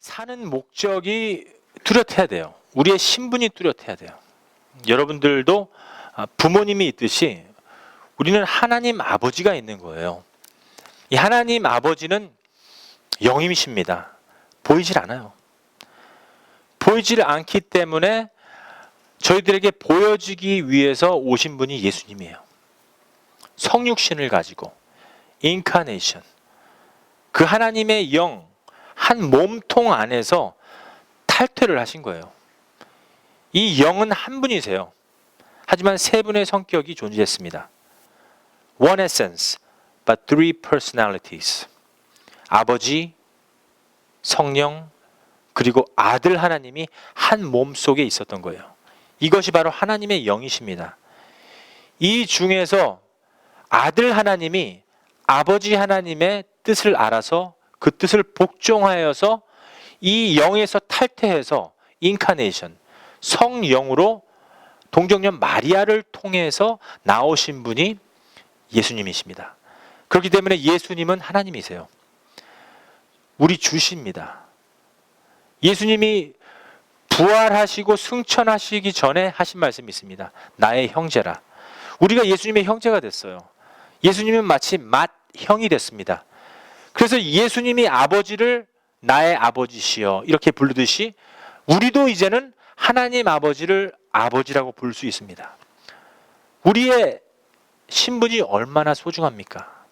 사는 목적이 뚜렷해야 돼요. 우리의 신분이 뚜렷해야 돼요. 여러분들도 부모님이 있듯이 우리는 하나님 아버지가 있는 거예요. 이 하나님 아버지는 영이십니다. 보이질 않아요. 보이질 않기 때문에 저희들에게 보여지기 위해서 오신 분이 예수님이에요. 성육신을 가지고 인카네이션, 그 하나님의 영, 한 몸통 안에서 탈퇴를 하신 거예요. 이 영은 한 분이세요. 하지만 세 분의 성격이 존재했습니다. One essence, but three personalities. 아버지, 성령, 그리고 아들 하나님이 한 몸 속에 있었던 거예요. 이것이 바로 하나님의 영이십니다. 이 중에서 아들 하나님이 아버지 하나님의 뜻을 알아서 그 뜻을 복종하여서 이 영에서 탈퇴해서 인카네이션, 성령으로 동정녀 마리아를 통해서 나오신 분이 예수님이십니다. 그렇기 때문에 예수님은 하나님이세요. 우리 주십니다. 예수님이 부활하시고 승천하시기 전에 하신 말씀이 있습니다. 나의 형제라. 우리가 예수님의 형제가 됐어요. 예수님은 마치 맏형이 됐습니다. 그래서 예수님이 아버지를 나의 아버지시여 이렇게 부르듯이 우리도 이제는 하나님 아버지를 아버지라고 부를 수 있습니다. 우리의 신분이 얼마나 소중합니까?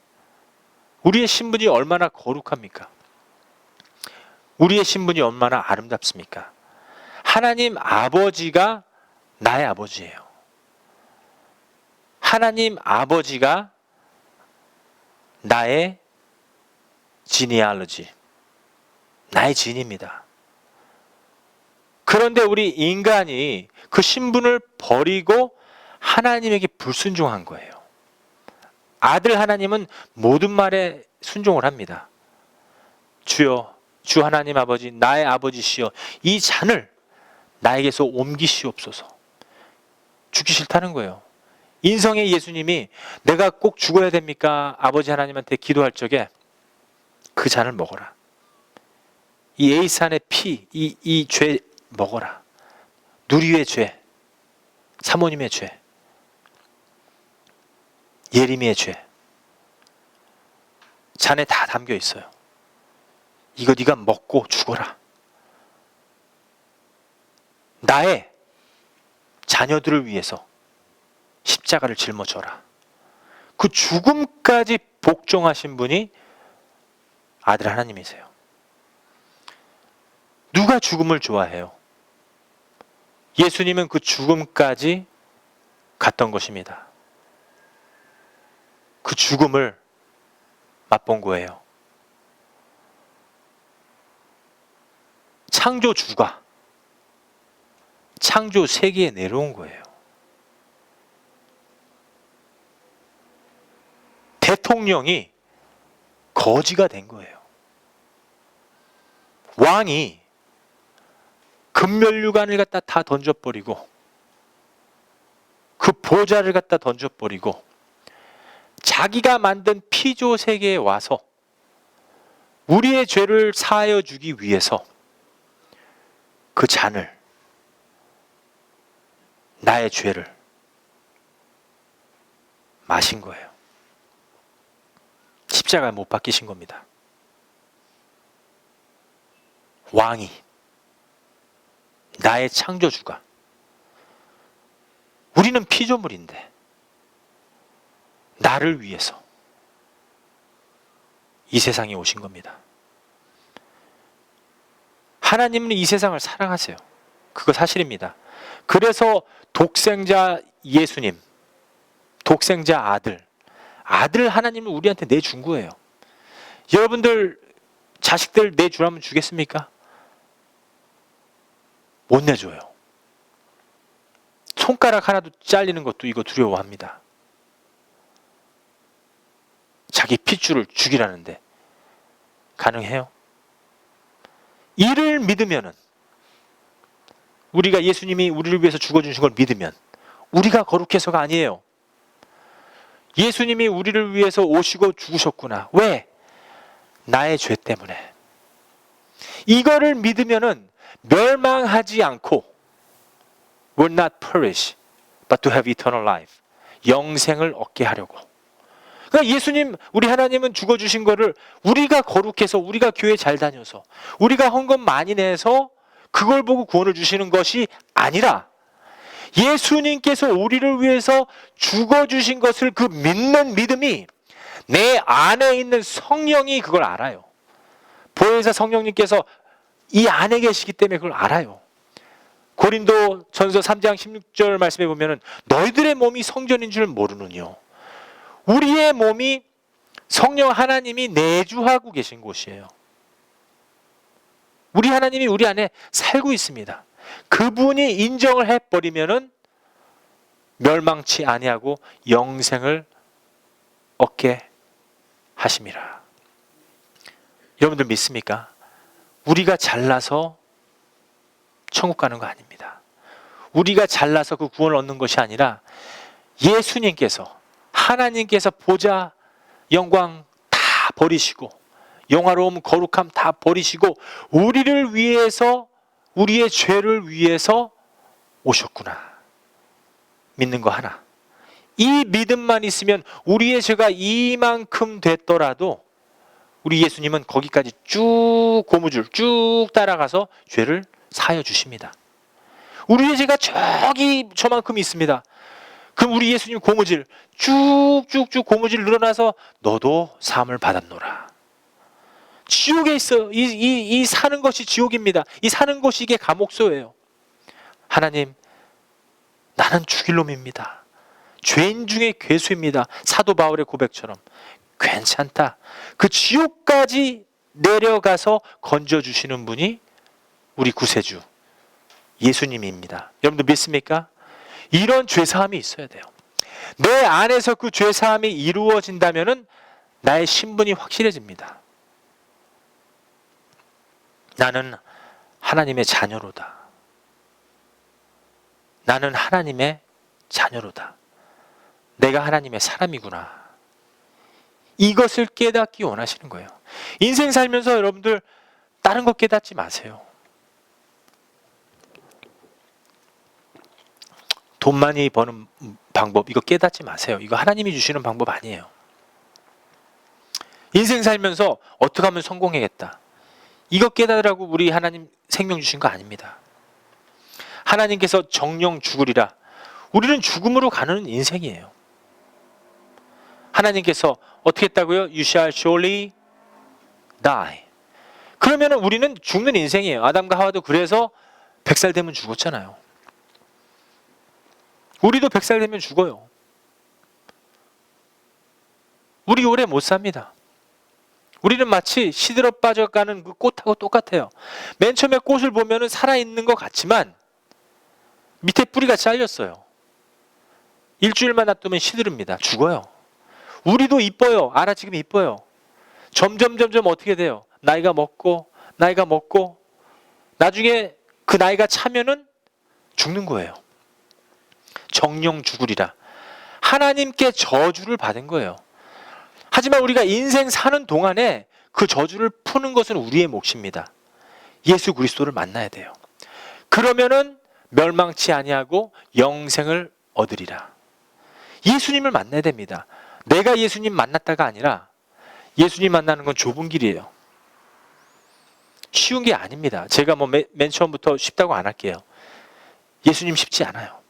우리의 신분이 얼마나 거룩합니까? 우리의 신분이 얼마나 아름답습니까? 하나님 아버지가 나의 아버지예요. 하나님 아버지가 나의 지니알러지, 나의 진입니다. 그런데 우리 인간이 그 신분을 버리고 하나님에게 불순종한 거예요. 아들 하나님은 모든 말에 순종을 합니다. 주여, 주 하나님 아버지, 나의 아버지시여, 이 잔을 나에게서 옮기시옵소서. 죽기 싫다는 거예요. 인성의 예수님이 내가 꼭 죽어야 됩니까? 아버지 하나님한테 기도할 적에 그 잔을 먹어라. 이 에이산의 피, 이 죄 먹어라. 누리의 죄, 사모님의 죄, 예림이의 죄, 잔에 다 담겨 있어요. 이거 네가 먹고 죽어라. 나의 자녀들을 위해서 십자가를 짊어져라. 그 죽음까지 복종하신 분이 아들 하나님이세요. 누가 죽음을 좋아해요? 예수님은 그 죽음까지 갔던 것입니다. 그 죽음을 맛본 거예요. 창조주가 창조 세계에 내려온 거예요. 대통령이 거지가 된 거예요. 왕이 금면류관을 갖다 다 던져버리고 그 보좌를 갖다 던져버리고 자기가 만든 피조 세계에 와서 우리의 죄를 사하여 주기 위해서 그 잔을, 나의 죄를 마신 거예요. 십자가에 못 박히신 겁니다. 왕이, 나의 창조주가, 우리는 피조물인데 나를 위해서 이 세상에 오신 겁니다. 하나님은 이 세상을 사랑하세요. 그거 사실입니다. 그래서 독생자 예수님, 독생자 아들 하나님을 우리한테 내준 거예요. 여러분들 자식들 내주라면 주겠습니까? 못 내줘요. 손가락 하나도 잘리는 것도 이거 두려워합니다. 자기 핏줄을 죽이라는데 가능해요? 이를 믿으면은, 우리가 예수님이 우리를 위해서 죽어주신 걸 믿으면 우리가 거룩해서가 아니에요. 예수님이 우리를 위해서 오시고 죽으셨구나. 왜? 나의 죄 때문에. 이거를 믿으면은 멸망하지 않고 will not perish but to have eternal life. 영생을 얻게 하려고. 그러니까 예수님, 우리 하나님은 죽어주신 거를 우리가 거룩해서, 우리가 교회 잘 다녀서, 우리가 헌금 많이 내서 그걸 보고 구원을 주시는 것이 아니라 예수님께서 우리를 위해서 죽어주신 것을 그 믿는 믿음이 내 안에 있는 성령이 그걸 알아요. 보혜사 성령님께서 이 안에 계시기 때문에 그걸 알아요. 고린도 전서 3장 16절 말씀에 보면은 너희들의 몸이 성전인 줄 모르느뇨. 우리의 몸이 성령 하나님이 내주하고 계신 곳이에요. 우리 하나님이 우리 안에 살고 있습니다. 그분이 인정을 해버리면은 멸망치 아니하고 영생을 얻게 하심이라. 여러분들 믿습니까? 우리가 잘나서 천국 가는 거 아닙니다. 우리가 잘나서 그 구원을 얻는 것이 아니라 예수님께서, 하나님께서 보좌 영광 다 버리시고 영화로움 거룩함 다 버리시고 우리를 위해서, 우리의 죄를 위해서 오셨구나. 믿는 거 하나. 이 믿음만 있으면 우리의 죄가 이만큼 됐더라도 우리 예수님은 거기까지 쭉 고무줄 쭉 따라가서 죄를 사여 주십니다. 우리의 죄가 저만큼 있습니다. 그럼 우리 예수님 고무줄 쭉쭉쭉 고무줄 늘어나서 너도 사함을 받았노라. 지옥에 있어. 이 사는 것이 지옥입니다. 이 사는 것이 이게 감옥소예요. 하나님, 나는 죽일 놈입니다. 죄인 중에 괴수입니다. 사도 바울의 고백처럼. 괜찮다. 그 지옥까지 내려가서 건져주시는 분이 우리 구세주 예수님입니다. 여러분들 믿습니까? 이런 죄사함이 있어야 돼요. 내 안에서 그 죄사함이 이루어진다면 나의 신분이 확실해집니다. 나는 하나님의 자녀로다. 나는 하나님의 자녀로다. 내가 하나님의 사람이구나. 이것을 깨닫기 원하시는 거예요. 인생 살면서 여러분들 다른 거 깨닫지 마세요. 돈 많이 버는 방법 이거 깨닫지 마세요. 이거 하나님이 주시는 방법 아니에요. 인생 살면서 어떻게 하면 성공해야겠다. 이거 깨달으라고 우리 하나님 생명 주신 거 아닙니다. 하나님께서 정령 죽으리라. 우리는 죽음으로 가는 인생이에요. 하나님께서 어떻게 했다고요? You shall surely die. 그러면 우리는 죽는 인생이에요. 아담과 하와도 그래서 100살 되면 죽었잖아요. 우리도 100살 되면 죽어요. 우리 오래 못 삽니다. 우리는 마치 시들어 빠져가는 그 꽃하고 똑같아요. 맨 처음에 꽃을 보면 살아있는 것 같지만 밑에 뿌리가 잘렸어요. 일주일만 놔두면 시들입니다. 죽어요. 우리도 이뻐요. 알아, 지금 이뻐요. 점점 어떻게 돼요? 나이가 먹고 나중에 그 나이가 차면은 죽는 거예요. 정령 죽으리라. 하나님께 저주를 받은 거예요. 하지만 우리가 인생 사는 동안에 그 저주를 푸는 것은 우리의 몫입니다. 예수 그리스도를 만나야 돼요. 그러면은 멸망치 아니하고 영생을 얻으리라. 예수님을 만나야 됩니다. 내가 예수님 만났다가 아니라 예수님 만나는 건 좁은 길이에요. 쉬운 게 아닙니다. 제가 맨 처음부터 쉽다고 안 할게요. 예수님 쉽지 않아요.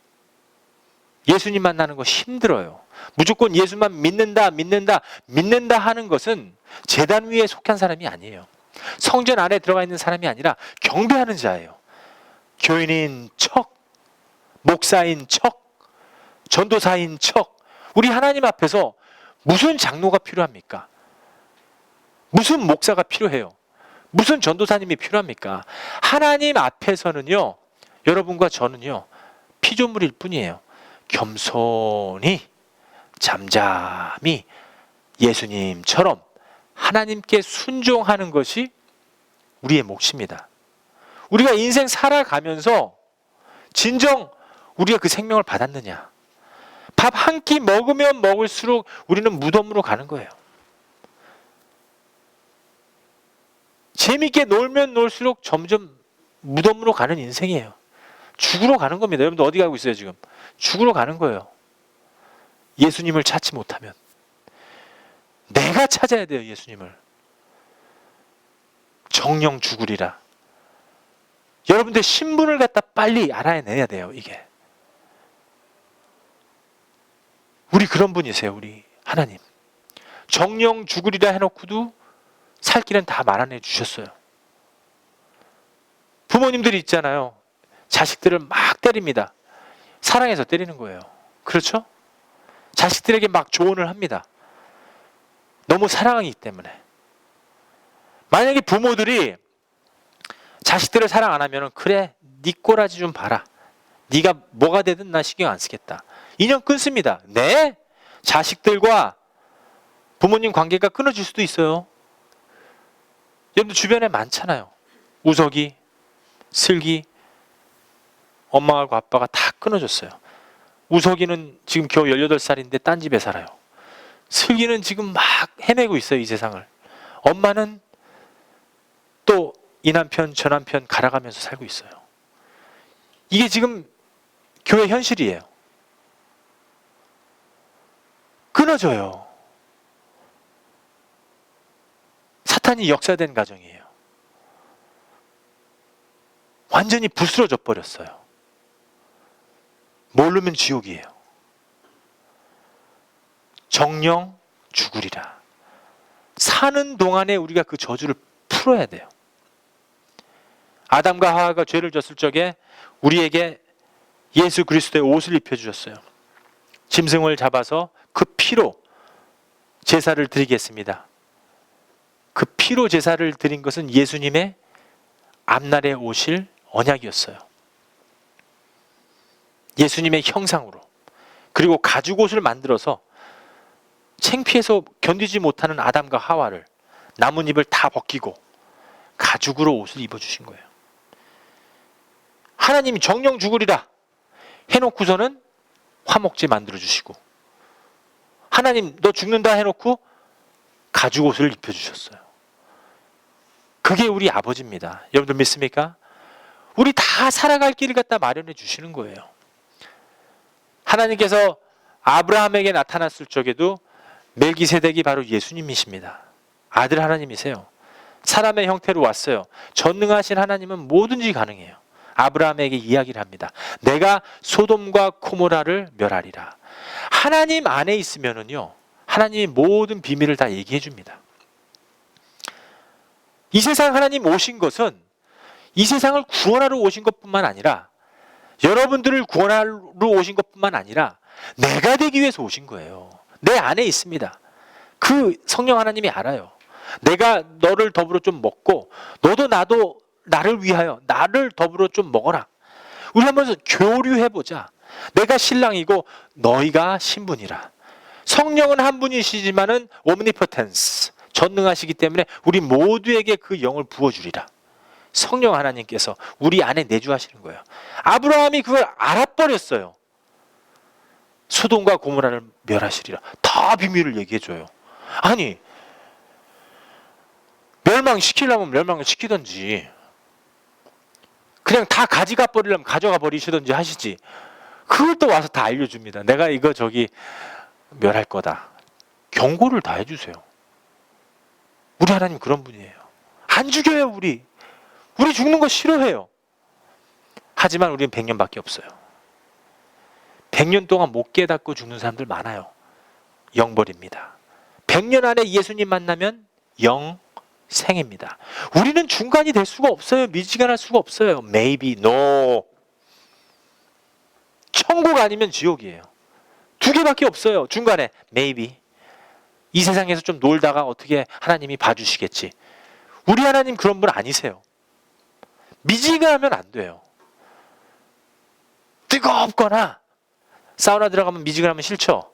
예수님 만나는 거 힘들어요. 무조건 예수만 믿는다 하는 것은 제단 위에 속한 사람이 아니에요. 성전 안에 들어가 있는 사람이 아니라 경배하는 자예요. 교인인 척, 목사인 척, 전도사인 척. 우리 하나님 앞에서 무슨 장로가 필요합니까? 무슨 목사가 필요해요? 무슨 전도사님이 필요합니까? 하나님 앞에서는요, 여러분과 저는요, 피조물일 뿐이에요. 겸손히 잠잠히 예수님처럼 하나님께 순종하는 것이 우리의 몫입니다. 우리가 인생 살아가면서 진정 우리가 그 생명을 받았느냐? 밥 한 끼 먹으면 먹을수록 우리는 무덤으로 가는 거예요. 재밌게 놀면 놀수록 점점 무덤으로 가는 인생이에요. 죽으러 가는 겁니다. 여러분들 어디 가고 있어요 지금? 죽으러 가는 거예요. 예수님을 찾지 못하면. 내가 찾아야 돼요 예수님을. 정령 죽으리라. 여러분들 신분을 갖다 빨리 알아내야 돼요 이게. 우리 그런 분이세요 우리 하나님. 정령 죽으리라 해놓고도 살 길은 다 마련해 주셨어요. 부모님들이 있잖아요. 자식들을 막 때립니다. 사랑해서 때리는 거예요. 그렇죠? 자식들에게 막 조언을 합니다. 너무 사랑하기 때문에. 만약에 부모들이 자식들을 사랑 안 하면 그래 네 꼬라지 좀 봐라. 네가 뭐가 되든 나 신경 안 쓰겠다. 인연 끊습니다. 네? 자식들과 부모님 관계가 끊어질 수도 있어요. 여러분들 주변에 많잖아요. 우석이, 슬기, 엄마하고 아빠가 다 끊어졌어요. 우석이는 지금 겨우 18살인데 딴 집에 살아요. 슬기는 지금 막 헤매고 있어요 이 세상을. 엄마는 또 이 남편 저 남편 갈아가면서 살고 있어요. 이게 지금 교회 현실이에요. 끊어져요. 사탄이 역사된 가정이에요. 완전히 부스러져 버렸어요. 모르면 지옥이에요. 정령 죽으리라. 사는 동안에 우리가 그 저주를 풀어야 돼요. 아담과 하와가 죄를 졌을 적에 우리에게 예수 그리스도의 옷을 입혀주셨어요. 짐승을 잡아서 그 피로 제사를 드리겠습니다. 그 피로 제사를 드린 것은 예수님의 앞날에 오실 언약이었어요. 예수님의 형상으로. 그리고 가죽 옷을 만들어서 창피해서 견디지 못하는 아담과 하와를 나뭇잎을 다 벗기고 가죽으로 옷을 입어주신 거예요. 하나님이 정령 죽으리라 해놓고서는 화목제 만들어주시고, 하나님 너 죽는다 해놓고 가죽 옷을 입혀주셨어요. 그게 우리 아버지입니다. 여러분들 믿습니까? 우리 다 살아갈 길을 갖다 마련해 주시는 거예요. 하나님께서 아브라함에게 나타났을 적에도 멜기세덱이 바로 예수님이십니다. 아들 하나님이세요. 사람의 형태로 왔어요. 전능하신 하나님은 뭐든지 가능해요. 아브라함에게 이야기를 합니다. 내가 소돔과 고모라를 멸하리라. 하나님 안에 있으면은요, 하나님이 모든 비밀을 다 얘기해 줍니다. 이 세상 하나님 오신 것은 이 세상을 구원하러 오신 것뿐만 아니라, 여러분들을 구원하러 오신 것뿐만 아니라 내가 되기 위해서 오신 거예요. 내 안에 있습니다. 그 성령 하나님이 알아요. 내가 너를 더불어 좀 먹고 너도 나도 나를 위하여 나를 더불어 좀 먹어라. 우리 한번 교류해보자. 내가 신랑이고 너희가 신부니라. 성령은 한 분이시지만은 omnipotence, 전능하시기 때문에 우리 모두에게 그 영을 부어주리라. 성령 하나님께서 우리 안에 내주하시는 거예요. 아브라함이 그걸 알아버렸어요. 소돔과 고모라를 멸하시리라. 다 비밀을 얘기해줘요. 아니, 멸망시키려면 멸망을 시키든지, 그냥 다 가져가 버리려면 가져가 버리시든지 하시지, 그걸 또 와서 다 알려줍니다. 내가 이거 저기 멸할 거다. 경고를 다 해주세요. 우리 하나님 그런 분이에요. 안 죽여요. 우리 죽는 거 싫어해요. 하지만 우리는 100년밖에 없어요. 100년 동안 못 깨닫고 죽는 사람들 많아요. 영벌입니다. 100년 안에 예수님 만나면 영생입니다. 우리는 중간이 될 수가 없어요. 미지근할 수가 없어요. Maybe, no. 천국 아니면 지옥이에요. 두 개밖에 없어요. 중간에 maybe. 이 세상에서 좀 놀다가 어떻게 하나님이 봐주시겠지. 우리 하나님 그런 분 아니세요. 미지근하면 안 돼요. 뜨겁거나, 사우나 들어가면 미지근하면 싫죠.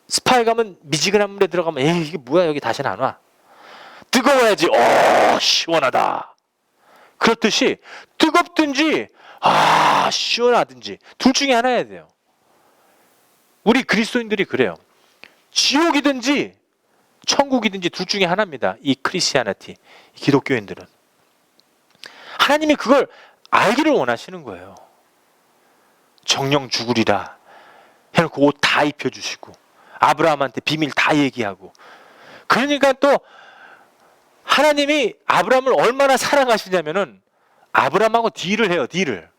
스파에 가면 미지근한 물에 들어가면 에이 이게 뭐야, 여기 다시는 안 와. 뜨거워야지 시원하다. 그렇듯이 뜨겁든지 시원하든지 둘 중에 하나여야 돼요. 우리 그리스도인들이 그래요. 지옥이든지 천국이든지 둘 중에 하나입니다. 이 크리스티아니티, 기독교인들은. 하나님이 그걸 알기를 원하시는 거예요. 정령 죽으리라 해놓고 옷 다 입혀주시고 아브라함한테 비밀 다 얘기하고. 그러니까 또 하나님이 아브라함을 얼마나 사랑하시냐면은 아브라함하고 딜을 해요. 딜을.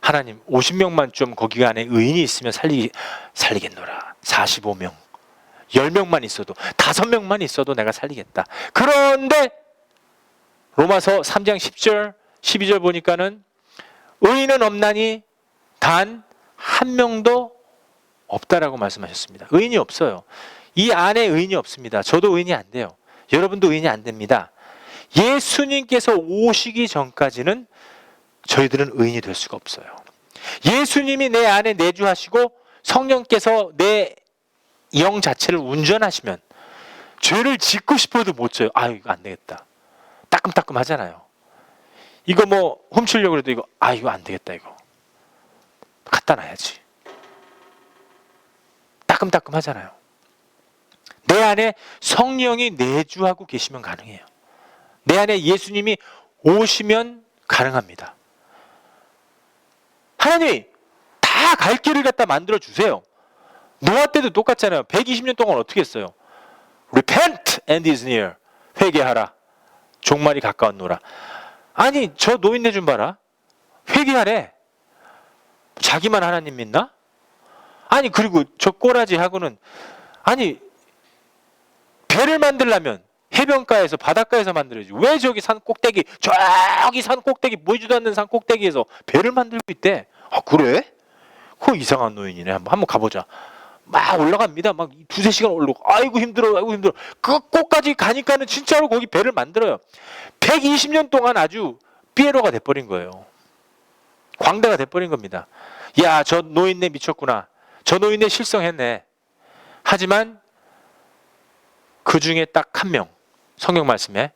하나님 50명만 좀 거기 안에 의인이 있으면 살리겠노라. 45명 10명만 있어도 5명만 있어도 내가 살리겠다. 그런데 로마서 3장 10절 12절 보니까는 의인은 없나니 단 한 명도 없다라고 말씀하셨습니다. 의인이 없어요. 이 안에 의인이 없습니다. 저도 의인이 안 돼요. 여러분도 의인이 안 됩니다. 예수님께서 오시기 전까지는 저희들은 의인이 될 수가 없어요. 예수님이 내 안에 내주하시고 성령께서 내 영 자체를 운전하시면 죄를 짓고 싶어도 못 져요. 아, 이거 안 되겠다. 따끔따끔 하잖아요. 이거 뭐 훔치려고 해도 이거 이거 안 되겠다. 이거 갖다 놔야지. 따끔따끔 하잖아요. 내 안에 성령이 내주하고 계시면 가능해요. 내 안에 예수님이 오시면 가능합니다. 하나님이 다 갈 길을 갖다 만들어 주세요. 노아 때도 똑같잖아요. 120년 동안 어떻게 했어요? Repent and is near. 회개하라. 종말이 가까웠노라. 아니 저 노인네 좀 봐라. 회개하래. 자기만 하나님 믿나? 아니 그리고 저 꼬라지하고는 아니 배를 만들려면 해변가에서 바닷가에서 만들어야지. 왜 저기 산 꼭대기 저기 산 꼭대기 보이지도 않는 산 꼭대기에서 배를 만들고 있대. 아 그래? 그거 이상한 노인이네. 한번 가보자. 막 올라갑니다. 막 2-3시간 올라오고 아이고 힘들어. 그 꼭까지 가니까는 진짜로 거기 배를 만들어요. 120년 동안 아주 피에로가 돼버린 거예요. 광대가 돼버린 겁니다. 야, 저 노인네 미쳤구나. 저 노인네 실성했네. 하지만 그 중에 딱 한 명, 성경 말씀에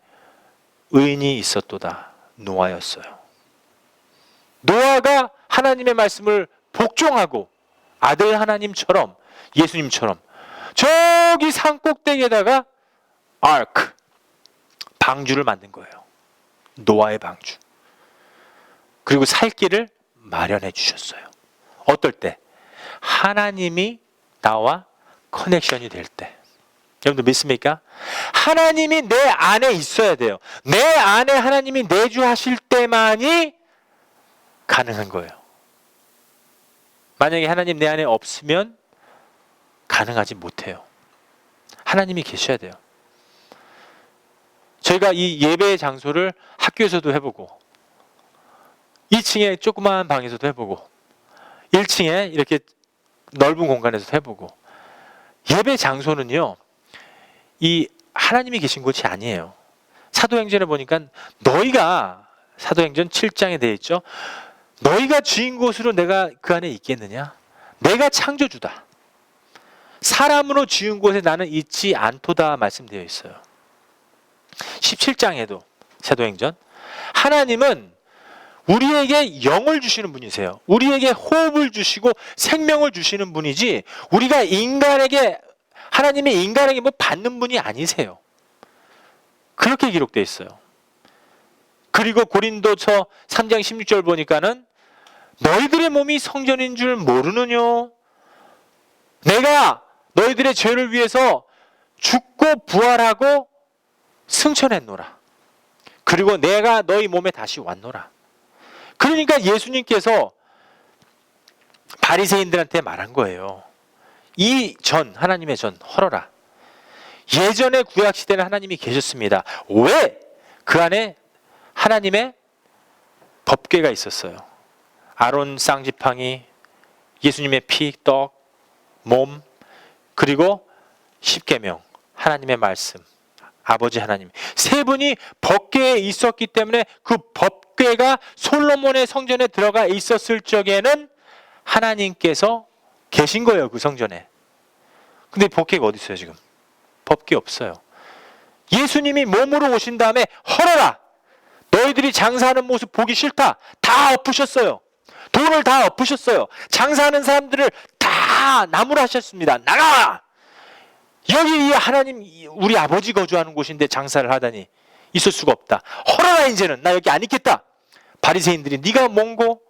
의인이 있었도다. 노아였어요. 노아가 하나님의 말씀을 복종하고 아들 하나님처럼 예수님처럼 저기 산 꼭대기에다가 아크, 방주를 만든 거예요. 노아의 방주. 그리고 살 길을 마련해 주셨어요. 어떨 때? 하나님이 나와 커넥션이 될 때. 여러분들 믿습니까? 하나님이 내 안에 있어야 돼요. 내 안에 하나님이 내주하실 때만이 가능한 거예요. 만약에 하나님 내 안에 없으면 가능하지 못해요. 하나님이 계셔야 돼요. 저희가 이 예배의 장소를 학교에서도 해보고 2층에 조그마한 방에서도 해보고 1층에 이렇게 넓은 공간에서도 해보고 예배 장소는요 이 하나님이 계신 곳이 아니에요. 사도행전에 보니까 너희가 사도행전 7장에 되어 있죠. 너희가 주인 곳으로 내가 그 안에 있겠느냐? 내가 창조주다. 사람으로 지은 곳에 나는 있지 않도다 말씀되어 있어요. 17장에도 사도행전 하나님은 우리에게 영을 주시는 분이세요. 우리에게 호흡을 주시고 생명을 주시는 분이지 우리가 인간에게 하나님의 인간에게 뭐 받는 분이 아니세요. 그렇게 기록되어 있어요. 그리고 고린도서 3장 16절 보니까는 너희들의 몸이 성전인 줄 모르느뇨. 내가 너희들의 죄를 위해서 죽고 부활하고 승천했노라. 그리고 내가 너희 몸에 다시 왔노라. 그러니까 예수님께서 바리새인들한테 말한 거예요. 이 전, 하나님의 전 헐어라. 예전에 구약시대는 하나님이 계셨습니다. 왜? 그 안에 하나님의 법궤가 있었어요. 아론 쌍지팡이, 예수님의 피, 떡, 몸, 그리고 십계명, 하나님의 말씀, 아버지 하나님. 세 분이 법궤에 있었기 때문에 그 법궤가 솔로몬의 성전에 들어가 있었을 적에는 하나님께서 계신 거예요. 그 성전에. 근데 법궤가 어디 있어요 지금? 법궤 없어요. 예수님이 몸으로 오신 다음에 헐어라. 너희들이 장사하는 모습 보기 싫다. 다 엎으셨어요. 돈을 다 엎으셨어요. 장사하는 사람들을 다 나무로 하셨습니다. 나가! 여기 이 하나님 우리 아버지 거주하는 곳인데 장사를 하다니 있을 수가 없다. 헐어라 이제는 나 여기 안 있겠다. 바리새인들이 네가 뭔고?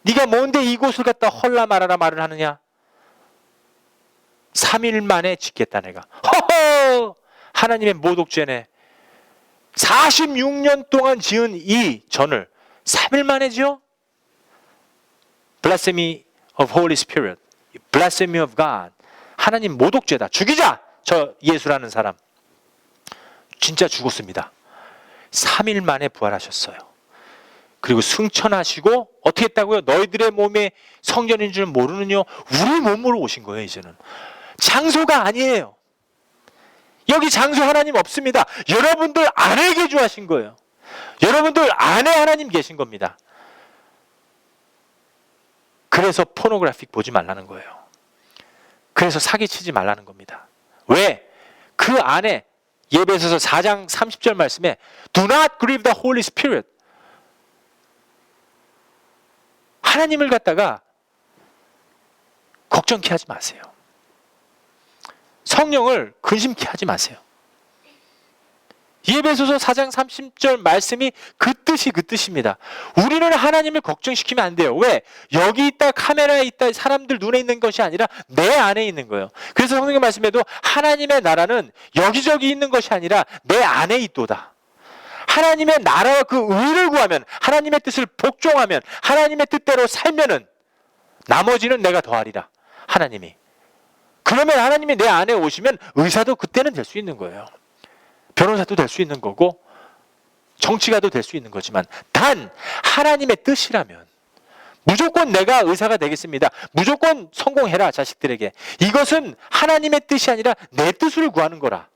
네가 뭔데 이곳을 갖다 헐라 말하라 말을 하느냐? 3일 만에 짓겠다 내가. 허허! 하나님의 모독죄네. 46년 동안 지은 이 전을 3일 만에 지어? Blasphemy of Holy Spirit. Blasphemy of God. 하나님 모독죄다. 죽이자! 저 예수라는 사람. 진짜 죽었습니다. 3일 만에 부활하셨어요. 그리고 승천하시고 어떻게 했다고요? 너희들의 몸에 성전인 줄 모르느냐? 우리 몸으로 오신 거예요 이제는. 장소가 아니에요. 여기 장소 하나님 없습니다. 여러분들 안에 거주하신 거예요. 여러분들 안에 하나님 계신 겁니다. 그래서 포노그래픽 보지 말라는 거예요. 그래서 사기치지 말라는 겁니다. 왜? 그 안에 예배소서 4장 30절 말씀에 Do not grieve the Holy Spirit. 하나님을 갖다가 걱정케 하지 마세요. 성령을 근심케 하지 마세요. 예배소서 4장 30절 말씀이 그 뜻이 그 뜻입니다. 우리는 하나님을 걱정시키면 안 돼요. 왜? 여기 있다, 카메라에 있다, 사람들 눈에 있는 것이 아니라 내 안에 있는 거예요. 그래서 성령의 말씀에도 하나님의 나라는 여기저기 있는 것이 아니라 내 안에 있도다. 하나님의 나라와 그 의를 구하면, 하나님의 뜻을 복종하면, 하나님의 뜻대로 살면은 나머지는 내가 더하리라. 하나님이. 그러면 하나님이 내 안에 오시면 의사도 그때는 될 수 있는 거예요. 변호사도 될 수 있는 거고 정치가도 될 수 있는 거지만 단 하나님의 뜻이라면 무조건 내가 의사가 되겠습니다. 무조건 성공해라 자식들에게. 이것은 하나님의 뜻이 아니라 내 뜻을 구하는 거라.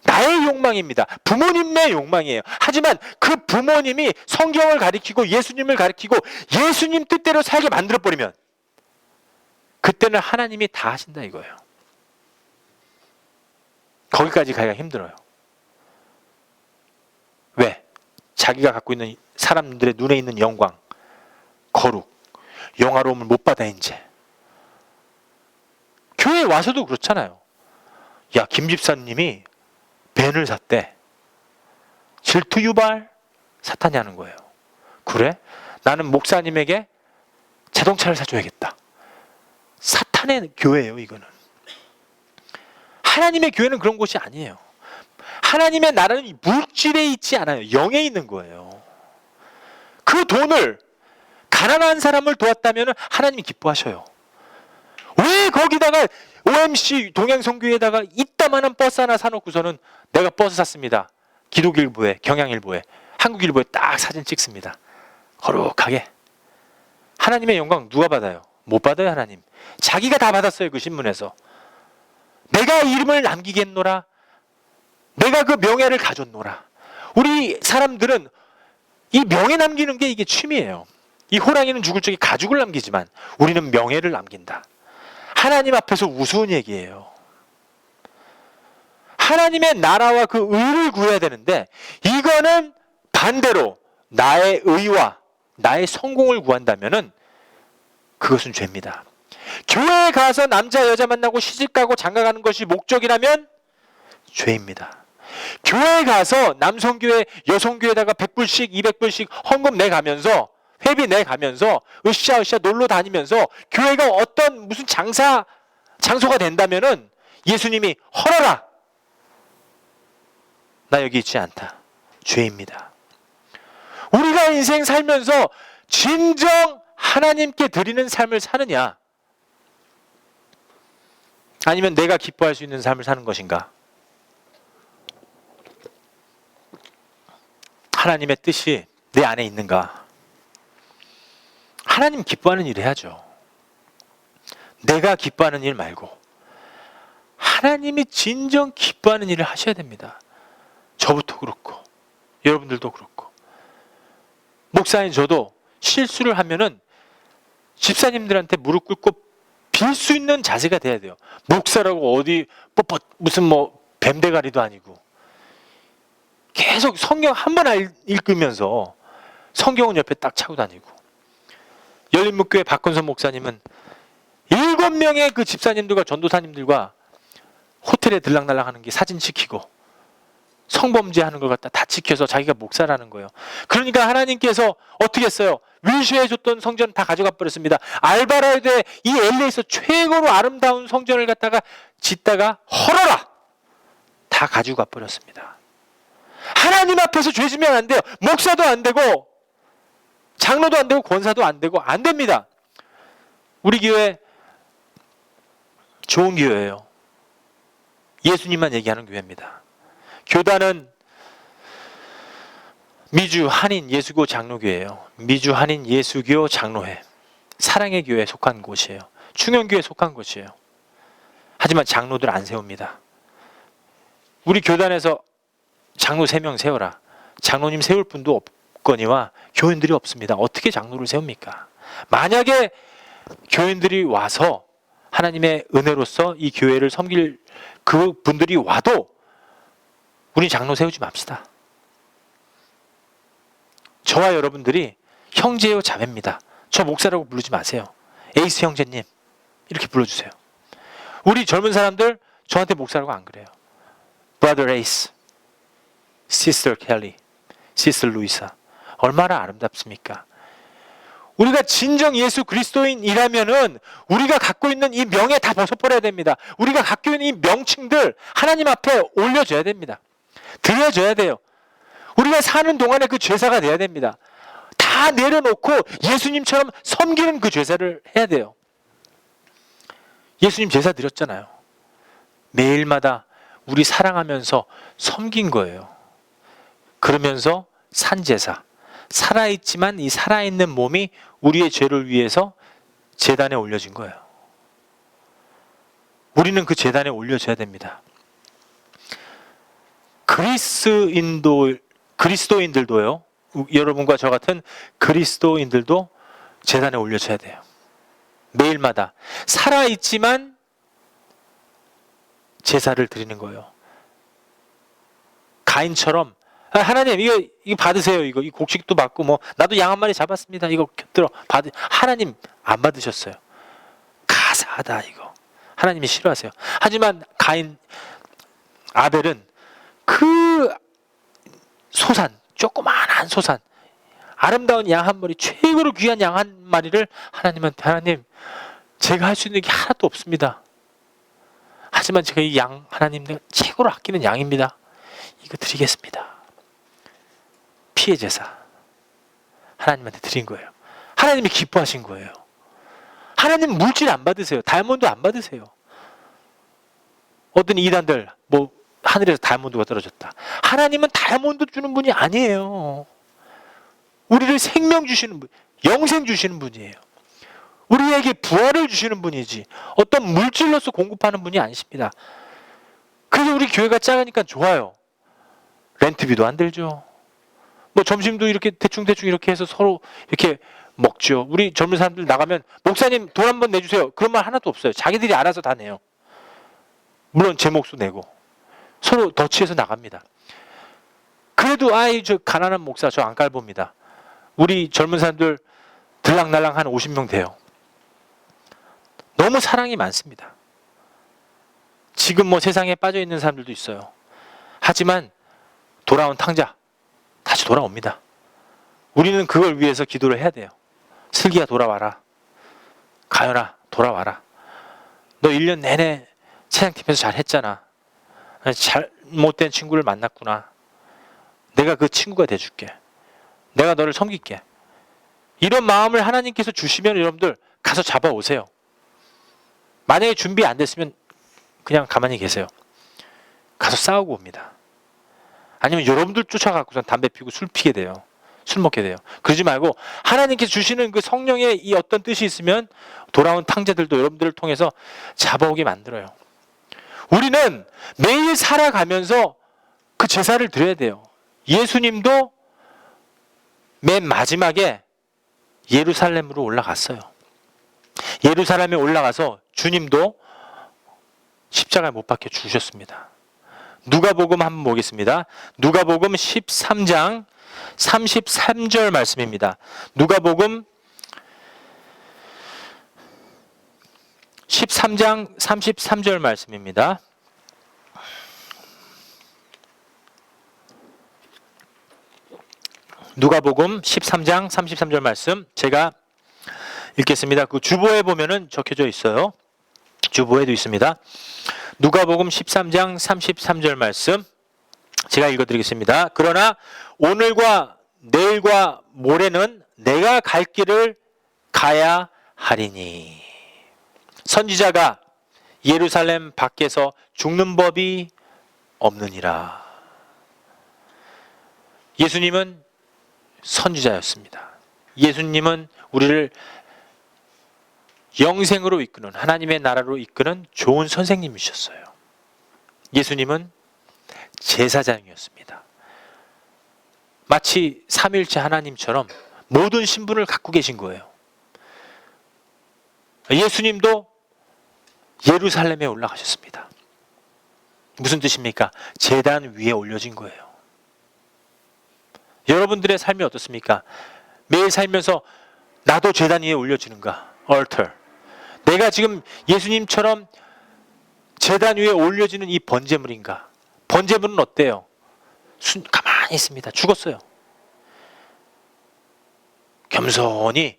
나의 욕망입니다. 부모님의 욕망이에요. 하지만 그 부모님이 성경을 가리키고 예수님을 가리키고 예수님 뜻대로 살게 만들어버리면 그때는 하나님이 다 하신다 이거예요. 거기까지 가기가 힘들어요. 왜? 자기가 갖고 있는 사람들의 눈에 있는 영광, 거룩, 영화로움을 못 받아 이제. 교회에 와서도 그렇잖아요. 야, 김 집사님이 벤을 샀대. 질투 유발? 사탄이 하는 거예요. 그래? 나는 목사님에게 자동차를 사줘야겠다. 사탄의 교회예요 이거는. 하나님의 교회는 그런 곳이 아니에요. 하나님의 나라는 물질에 있지 않아요. 영에 있는 거예요. 그 돈을 가난한 사람을 도왔다면 하나님이 기뻐하셔요. 왜 거기다가 OMC 동양성교회에다가 이따만한 버스 하나 사놓고서는 내가 버스 샀습니다. 기독일보에, 경향일보에, 한국일보에 딱 사진 찍습니다. 거룩하게. 하나님의 영광 누가 받아요? 못 받아요 하나님. 자기가 다 받았어요 그 신문에서. 내가 이름을 남기겠노라. 내가 그 명예를 가졌노라. 우리 사람들은 이 명예 남기는 게 이게 취미예요. 이 호랑이는 죽을 적에 가죽을 남기지만 우리는 명예를 남긴다. 하나님 앞에서 우스운 얘기예요. 하나님의 나라와 그 의를 구해야 되는데 이거는 반대로 나의 의와 나의 성공을 구한다면은 그것은 죄입니다. 교회에 가서 남자 여자 만나고 시집가고 장가가는 것이 목적이라면 죄입니다. 교회에 가서 남성교회 여성교회에다가 100불씩 200불씩 헌금 내가면서 회비 내가면서 으쌰으쌰 놀러 다니면서 교회가 어떤 무슨 장소가 된다면은 예수님이 헐어라. 나 여기 있지 않다. 죄입니다. 우리가 인생 살면서 진정 하나님께 드리는 삶을 사느냐? 아니면 내가 기뻐할 수 있는 삶을 사는 것인가? 하나님의 뜻이 내 안에 있는가? 하나님 기뻐하는 일 해야죠. 내가 기뻐하는 일 말고 하나님이 진정 기뻐하는 일을 하셔야 됩니다. 저부터 그렇고 여러분들도 그렇고. 목사인 저도 실수를 하면은 집사님들한테 무릎 꿇고 빌 수 있는 자세가 돼야 돼요. 목사라고 어디 무슨 뭐 뱀대가리도 아니고 계속 성경 한 번 읽으면서 성경은 옆에 딱 차고 다니고. 열린목교회 박건선 목사님은 7명의 그 집사님들과 전도사님들과 호텔에 들락날락 하는 게 사진 찍히고 성범죄 하는 걸 갖다 다 지켜서 자기가 목사라는 거예요. 그러니까 하나님께서 어떻게 했어요? 위시해 줬던 성전 다 가져가 버렸습니다. 알바라드의 이 LA에서 최고로 아름다운 성전을 갖다가 짓다가 헐어라! 다 가지고 가 버렸습니다. 하나님 앞에서 죄 지면 안 돼요. 목사도 안 되고 장로도 안 되고 권사도 안 되고 안 됩니다. 우리 교회 좋은 교회예요. 예수님만 얘기하는 교회입니다. 교단은 미주 한인 예수교 장로교회예요. 미주 한인 예수교 장로회. 사랑의 교회에 속한 곳이에요. 충영교회에 속한 곳이에요. 하지만 장로들 안 세웁니다. 우리 교단에서 장로 3명 세워라. 장로님 세울 분도 없거니와 교인들이 없습니다. 어떻게 장로를 세웁니까? 만약에 교인들이 와서 하나님의 은혜로서 이 교회를 섬길 그 분들이 와도 우리 장로 세우지 맙시다. 저와 여러분들이 형제요 자매입니다. 저 목사라고 부르지 마세요. 에이스 형제님 이렇게 불러주세요. 우리 젊은 사람들 저한테 목사라고 안 그래요. Brother Ace, Sister Kelly, Sister Louisa. 얼마나 아름답습니까? 우리가 진정 예수 그리스도인이라면은 우리가 갖고 있는 이 명예 다 벗어버려야 됩니다. 우리가 갖고 있는 이 명칭들 하나님 앞에 올려줘야 됩니다. 드려줘야 돼요. 우리가 사는 동안에 그 제사가 돼야 됩니다. 다 내려놓고 예수님처럼 섬기는 그 제사를 해야 돼요. 예수님 제사 드렸잖아요. 매일마다 우리 사랑하면서 섬긴 거예요. 그러면서 산제사, 살아있지만 이 살아있는 몸이 우리의 죄를 위해서 제단에 올려진 거예요. 우리는 그 제단에 올려줘야 됩니다. 그리스도인들도요. 여러분과 저 같은 그리스도인들도 제단에 올려줘야 돼요. 매일마다 살아있지만 제사를 드리는 거예요. 가인처럼 하나님 이거 받으세요. 이거 이 곡식도 받고 뭐 나도 양 한 마리 잡았습니다. 이거 곁들어 받으. 하나님 안 받으셨어요. 가사하다 이거. 하나님이 싫어하세요. 하지만 아벨은 그 소산, 조그마한 소산, 아름다운 양 한 마리, 최고로 귀한 양 한 마리를 하나님한테 하나님 제가 할 수 있는 게 하나도 없습니다. 하지만 제가 이 양 하나님 내가 최고로 아끼는 양입니다. 이거 드리겠습니다. 피해 제사 하나님한테 드린 거예요. 하나님이 기뻐하신 거예요. 하나님 물질 안 받으세요. 다이아몬드 안 받으세요. 어떤 이단들 뭐 하늘에서 다이아몬드가 떨어졌다. 하나님은 다이아몬드 주는 분이 아니에요. 우리를 생명 주시는 분, 영생 주시는 분이에요. 우리에게 부활을 주시는 분이지 어떤 물질로서 공급하는 분이 아니십니다. 그래서 우리 교회가 작으니까 좋아요. 렌트비도 안 들죠. 뭐 점심도 이렇게 대충 이렇게 해서 서로 이렇게 먹죠. 우리 젊은 사람들 나가면 목사님 돈 한번 내주세요. 그런 말 하나도 없어요. 자기들이 알아서 다 내요. 물론 제 몫도 내고 서로 더치해서 나갑니다. 그래도 저 가난한 목사 저 안 깔봅니다. 우리 젊은 사람들 들락날락 한 50명 돼요. 너무 사랑이 많습니다. 지금 뭐 세상에 빠져 있는 사람들도 있어요. 하지만 돌아온 탕자 다시 돌아옵니다. 우리는 그걸 위해서 기도를 해야 돼요. 슬기야 돌아와라. 가연아 돌아와라. 너 1년 내내 찬양팀에서 잘했잖아. 잘못된 친구를 만났구나. 내가 그 친구가 돼줄게. 내가 너를 섬길게. 이런 마음을 하나님께서 주시면 여러분들 가서 잡아오세요. 만약에 준비 안 됐으면 그냥 가만히 계세요. 가서 싸우고 옵니다. 아니면 여러분들 쫓아가고선 담배 피우고 술 피게 돼요. 술 먹게 돼요. 그러지 말고 하나님께서 주시는 그 성령의 이 어떤 뜻이 있으면 돌아온 탕자들도 여러분들을 통해서 잡아오게 만들어요. 우리는 매일 살아가면서 그 제사를 드려야 돼요. 예수님도 맨 마지막에 예루살렘으로 올라갔어요. 예루살렘에 올라가서 주님도 십자가에 못 박혀 죽으셨습니다. 누가복음 한번 보겠습니다. 누가복음 13장 33절 말씀입니다. 누가복음 13장 33절 말씀입니다. 누가복음 13장 33절 말씀 제가 읽겠습니다. 그 주보에 보면은 적혀져 있어요. 주보에도 있습니다. 누가복음 13장 33절 말씀 제가 읽어드리겠습니다. 그러나 오늘과 내일과 모레는 내가 갈 길을 가야 하리니 선지자가 예루살렘 밖에서 죽는 법이 없느니라. 예수님은 선지자였습니다. 예수님은 우리를 영생으로 이끄는 하나님의 나라로 이끄는 좋은 선생님이셨어요. 예수님은 제사장이었습니다. 마치 삼위일체 하나님처럼 모든 신분을 갖고 계신 거예요. 예수님도 예루살렘에 올라가셨습니다. 무슨 뜻입니까? 제단 위에 올려진 거예요. 여러분들의 삶이 어떻습니까? 매일 살면서 나도 제단 위에 올려지는가? altar. 내가 지금 예수님처럼 제단 위에 올려지는 이 번제물인가? 번제물은 어때요? 가만히 있습니다. 죽었어요. 겸손히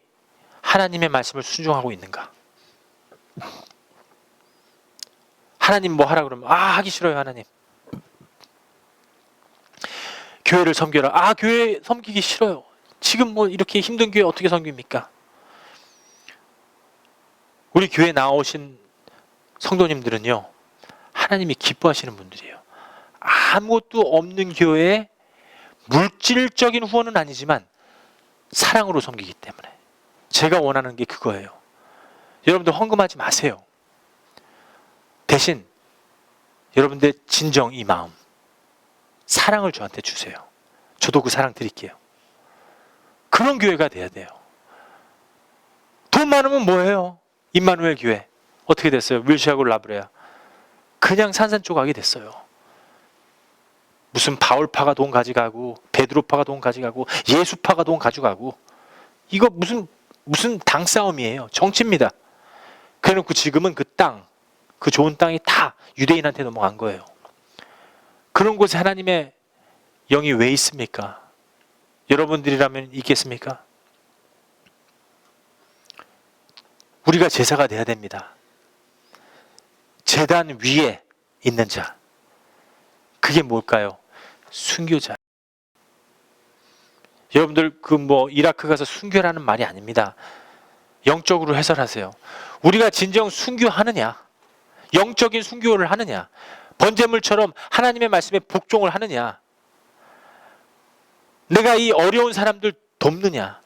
하나님의 말씀을 순종하고 있는가? 하나님 뭐 하라 그러면 하기 싫어요 하나님. 교회를 섬겨라. 교회 섬기기 싫어요. 지금 뭐 이렇게 힘든 교회 어떻게 섬깁니까? 우리 교회 나오신 성도님들은요 하나님이 기뻐하시는 분들이에요. 아무것도 없는 교회에 물질적인 후원은 아니지만 사랑으로 섬기기 때문에 제가 원하는 게 그거예요. 여러분들 헌금하지 마세요. 대신 여러분들 진정 이 마음 사랑을 저한테 주세요. 저도 그 사랑 드릴게요. 그런 교회가 돼야 돼요. 돈 많으면 뭐해요? 임마누엘 교회 어떻게 됐어요? 윌시하고 라브레아 그냥 산산조각이 됐어요. 무슨 바울파가 돈 가져가고 베드로파가 돈 가져가고 예수파가 돈 가져가고 이거 무슨 당 싸움이에요. 정치입니다. 그래놓고 지금은 그 좋은 땅이 다 유대인한테 넘어간 거예요. 그런 곳에 하나님의 영이 왜 있습니까? 여러분들이라면 있겠습니까? 우리가 제사가 돼야 됩니다. 제단 위에 있는 자. 그게 뭘까요? 순교자. 여러분들 이라크 가서 순교라는 말이 아닙니다. 영적으로 해설하세요. 우리가 진정 순교하느냐? 영적인 순교를 하느냐? 번제물처럼 하나님의 말씀에 복종을 하느냐? 내가 이 어려운 사람들 돕느냐?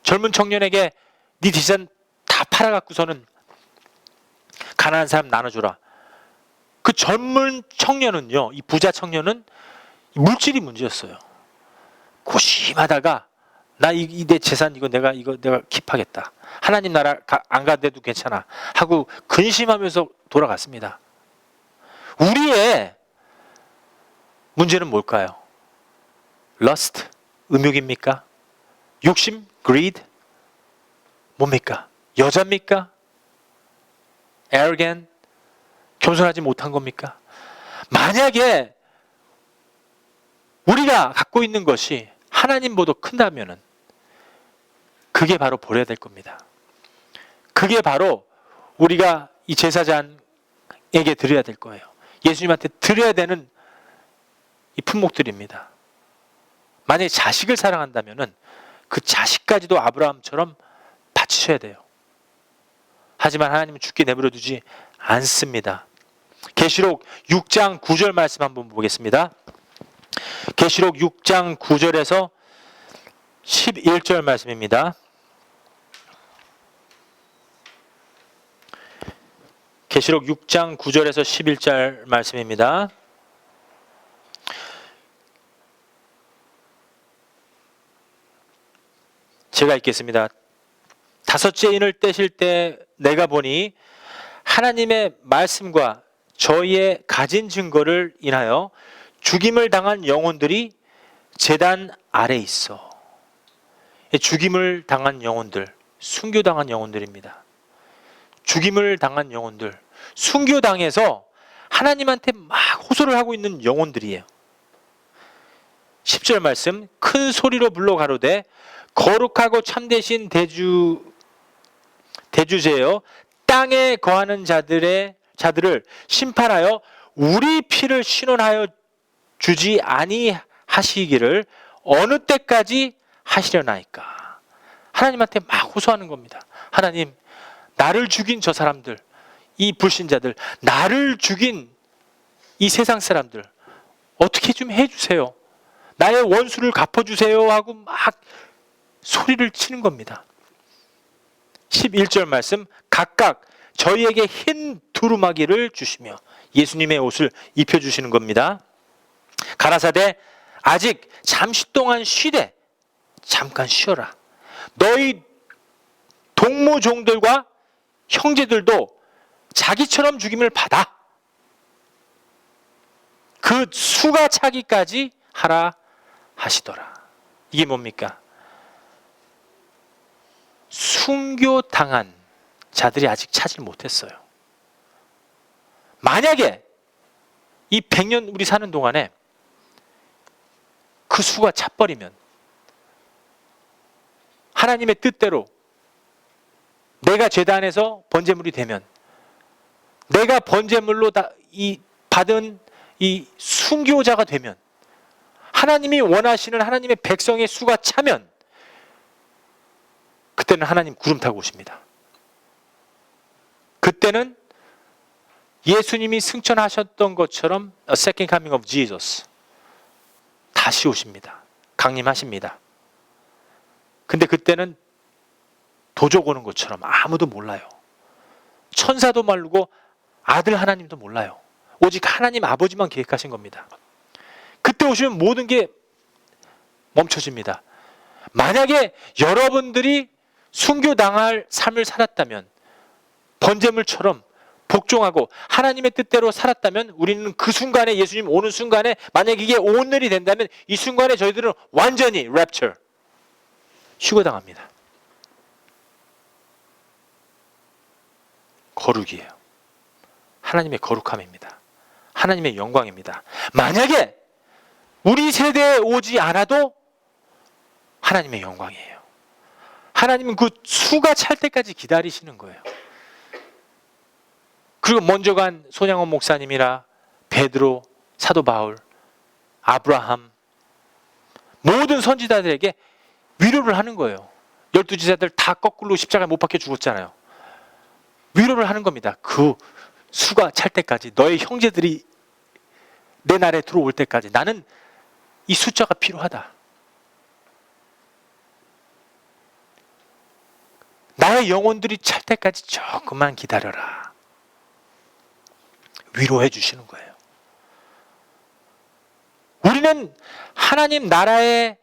젊은 청년에게 네 재산 다 팔아갖고서는 가난한 사람 나눠줘라. 그 젊은 청년은요, 이 부자 청년은 물질이 문제였어요. 고심하다가 나 내 재산 이거 내가 킵하겠다. 하나님 나라 안 가도 괜찮아 하고 근심하면서 돌아갔습니다. 우리의 문제는 뭘까요? lust, 음욕입니까? 욕심, greed, 뭡니까? 여자입니까? arrogant, 겸손하지 못한 겁니까? 만약에 우리가 갖고 있는 것이 하나님보다 큰다면은 그게 바로 버려야 될 겁니다. 그게 바로 우리가 이 제사장에게 드려야 될 거예요. 예수님한테 드려야 되는 이 품목들입니다. 만약에 자식을 사랑한다면은 그 자식까지도 아브라함처럼 바치셔야 돼요. 하지만 하나님은 죽게 내버려 두지 않습니다. 계시록 6장 9절 말씀 한번 보겠습니다. 계시록 6장 9절에서 11절 말씀입니다. 계시록 6장 9절에서 11절 말씀입니다. 제가 읽겠습니다. 다섯째 인을 떼실 때 내가 보니 하나님의 말씀과 저희의 가진 증거를 인하여 죽임을 당한 영혼들이 제단 아래 있어. 죽임을 당한 영혼들, 순교당한 영혼들입니다. 죽임을 당한 영혼들, 순교당해서 하나님한테 막 호소를 하고 있는 영혼들이에요. 10절 말씀, 큰 소리로 불러 가로되 거룩하고 참되신 대주제여 땅에 거하는 자들을 심판하여 우리 피를 신원하여 주지 아니하시기를 어느 때까지 하시려나이까. 하나님한테 막 호소하는 겁니다. 하나님, 나를 죽인 저 사람들, 이 불신자들, 나를 죽인 이 세상 사람들 어떻게 좀 해주세요. 나의 원수를 갚아주세요 하고 막 소리를 치는 겁니다. 11절 말씀, 각각 저희에게 흰 두루마기를 주시며 예수님의 옷을 입혀주시는 겁니다. 가라사대 아직 잠시 동안 쉬되 잠깐 쉬어라. 너희 동무종들과 형제들도 자기처럼 죽임을 받아 그 수가 차기까지 하라 하시더라. 이게 뭡니까? 순교당한 자들이 아직 차지를 못했어요. 만약에 이 100년 우리 사는 동안에 그 수가 차버리면 하나님의 뜻대로 내가 제단에서 번제물이 되면 내가 번제물로 받은 이 순교자가 되면 하나님이 원하시는 하나님의 백성의 수가 차면 그때는 하나님 구름 타고 오십니다. 그때는 예수님이 승천하셨던 것처럼 A second coming of Jesus 다시 오십니다. 강림하십니다. 근데 그때는 도적 오는 것처럼 아무도 몰라요. 천사도 모르고 아들 하나님도 몰라요. 오직 하나님 아버지만 계획하신 겁니다. 그때 오시면 모든 게 멈춰집니다. 만약에 여러분들이 순교당할 삶을 살았다면 번제물처럼 복종하고 하나님의 뜻대로 살았다면 우리는 그 순간에 예수님 오는 순간에 만약에 이게 오늘이 된다면 이 순간에 저희들은 완전히 랩처 휴거당합니다. 거룩이에요. 하나님의 거룩함입니다. 하나님의 영광입니다. 만약에 우리 세대에 오지 않아도 하나님의 영광이에요. 하나님은 그 수가 찰 때까지 기다리시는 거예요. 그리고 먼저 간 손양원 목사님이라 베드로, 사도 바울, 아브라함 모든 선지자들에게 위로를 하는 거예요. 12지사들 다 거꾸로 십자가에 못 박혀 죽었잖아요. 위로를 하는 겁니다. 그 수가 찰 때까지 너의 형제들이 내 나라에 들어올 때까지 나는 이 숫자가 필요하다. 나의 영혼들이 찰 때까지 조금만 기다려라. 위로해 주시는 거예요. 우리는 하나님 나라에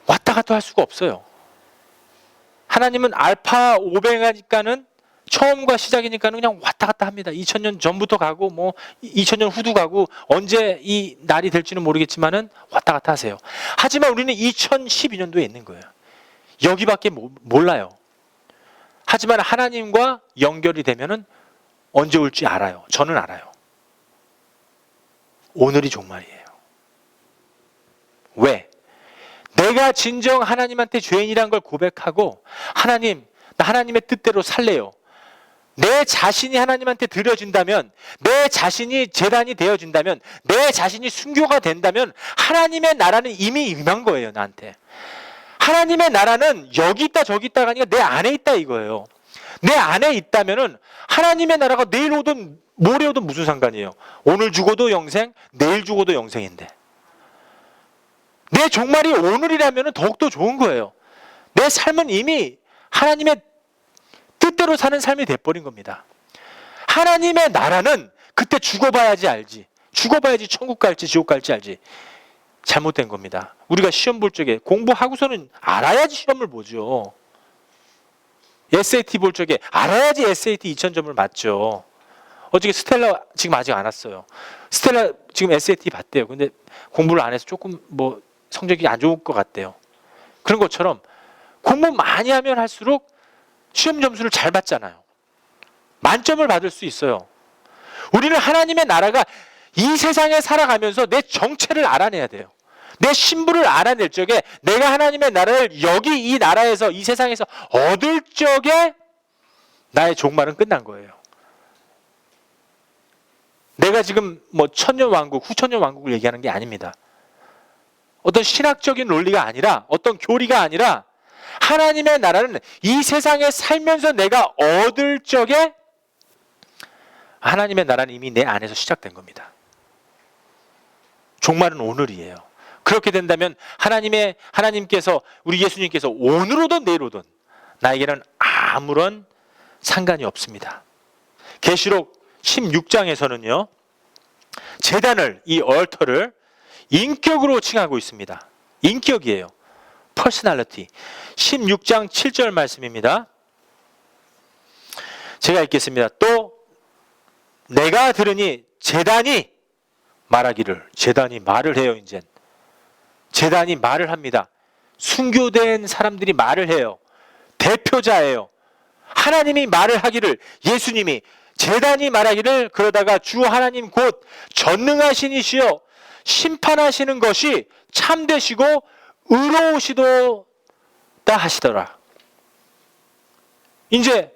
왔다 갔다 할 수가 없어요. 하나님은 알파 오메가니까는 처음과 시작이니까는 그냥 왔다 갔다 합니다. 2000년 전부터 가고 뭐 2000년 후도 가고 언제 이 날이 될지는 모르겠지만은 왔다 갔다 하세요. 하지만 우리는 2012년도에 있는 거예요. 여기밖에 몰라요. 하지만 하나님과 연결이 되면은 언제 올지 알아요. 저는 알아요. 오늘이 종말이에요. 왜? 내가 진정 하나님한테 죄인이란 걸 고백하고 하나님, 나 하나님의 뜻대로 살래요. 내 자신이 하나님한테 드려진다면, 내 자신이 제단이 되어진다면, 내 자신이 순교가 된다면 하나님의 나라는 이미 임한 거예요. 나한테. 하나님의 나라는 여기 있다 저기 있다가 아니라 내 안에 있다 이거예요. 내 안에 있다면은 하나님의 나라가 내일 오든 모레 오든 무슨 상관이에요. 오늘 죽어도 영생, 내일 죽어도 영생인데 내 종말이 오늘이라면 더욱더 좋은 거예요. 내 삶은 이미 하나님의 뜻대로 사는 삶이 돼버린 겁니다. 하나님의 나라는 그때 죽어봐야지 알지. 죽어봐야지 천국 갈지 지옥 갈지 알지. 잘못된 겁니다. 우리가 시험 볼 적에 공부하고서는 알아야지 시험을 보죠. SAT 볼 적에 알아야지 SAT 2000점을 맞죠. 어저께 스텔라 지금 아직 안 왔어요. 스텔라 지금 SAT 봤대요. 근데 공부를 안 해서 조금 뭐 성적이 안 좋을 것 같대요. 그런 것처럼 공부 많이 하면 할수록 시험 점수를 잘 받잖아요. 만점을 받을 수 있어요. 우리는 하나님의 나라가 이 세상에 살아가면서 내 정체를 알아내야 돼요. 내 신분을 알아낼 적에 내가 하나님의 나라를 여기 이 나라에서 이 세상에서 얻을 적에 나의 종말은 끝난 거예요. 내가 지금 뭐 천년왕국, 후천년왕국을 얘기하는 게 아닙니다. 어떤 신학적인 논리가 아니라 어떤 교리가 아니라 하나님의 나라는 이 세상에 살면서 내가 얻을 적에 하나님의 나라는 이미 내 안에서 시작된 겁니다. 종말은 오늘이에요. 그렇게 된다면 하나님께서 우리 예수님께서 오늘 오든 내일 오든 나에게는 아무런 상관이 없습니다. 계시록 16장에서는요. 제단을 이 얼터를 인격으로 칭하고 있습니다. 인격이에요. 퍼스널리티. 16장 7절 말씀입니다. 제가 읽겠습니다. 또 내가 들으니 제단이 말하기를, 제단이 말을 해요. 이제 제단이 말을 합니다. 순교된 사람들이 말을 해요. 대표자예요. 하나님이 말을 하기를, 예수님이 제단이 말하기를, 그러다가 주 하나님 곧 전능하신 이시여 심판하시는 것이 참되시고 의로우시도다 하시더라. 이제